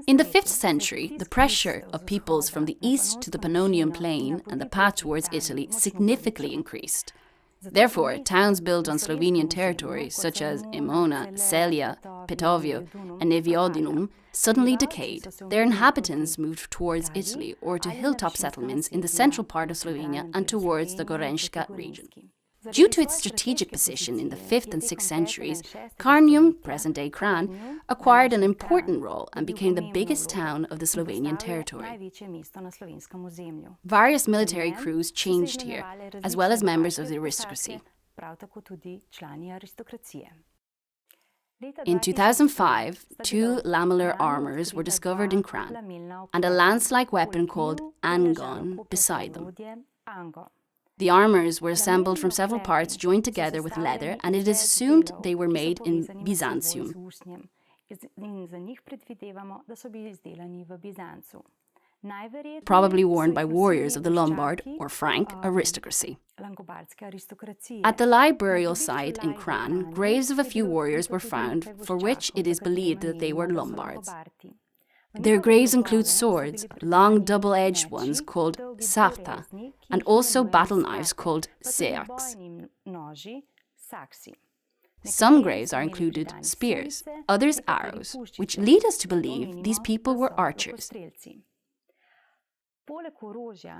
In the 5th century, the pressure of peoples from the east to the Pannonian Plain and the path towards Italy significantly increased. Therefore, towns built on Slovenian territory, such as Emona, Celje, Petovio, and Neviodinum, suddenly decayed. Their inhabitants moved towards Italy or to hilltop settlements in the central part of Slovenia and towards the Gorenjska region. Due to its strategic position in the 5th and 6th centuries, Kranj, present-day Kranj, acquired an important role and became the biggest town of the Slovenian territory. Various military crews changed here, as well as members of the aristocracy. In 2005, 2 lamellar armors were discovered in Kranj, and a lance-like weapon called angon beside them. The armors were assembled from several parts joined together with leather, and it is assumed they were made in Byzantium. Probably worn by warriors of the Lombard or Frank aristocracy. At the Lai burial site in Kranj, graves of a few warriors were found, for which it is believed that they were Lombards. Their graves include swords, long double-edged ones called sapta, and also battle knives called seaks. Some graves are included spears, others arrows, which lead us to believe these people were archers.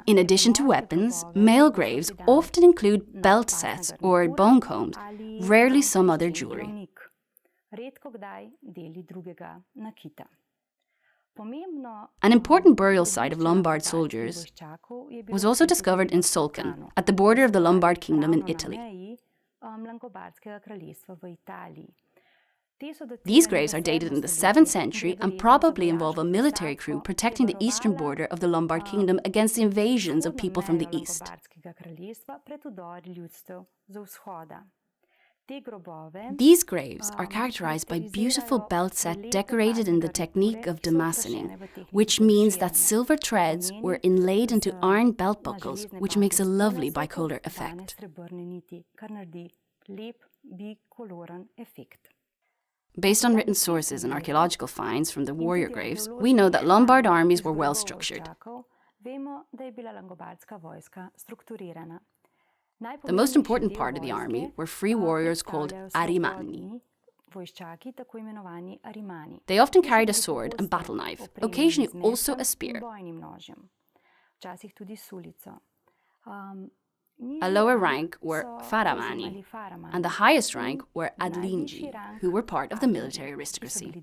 In addition to weapons, male graves often include belt sets or bone combs, rarely some other jewelry. An important burial site of Lombard soldiers was also discovered in Solcan, at the border of the Lombard Kingdom in Italy. These graves are dated in the 7th century and probably involve a military crew protecting the eastern border of the Lombard Kingdom against the invasions of people from the east. These graves are characterized by beautiful belt set decorated in the technique of damascening, which means that silver threads were inlaid into iron belt buckles, which makes a lovely bicolor effect. Based on written sources and archaeological finds from the warrior graves, we know that Lombard armies were well structured. The most important part of the army were free warriors called arimani. They often carried a sword and battle knife, occasionally also a spear. A lower rank were faramani, and the highest rank were adlingi, who were part of the military aristocracy.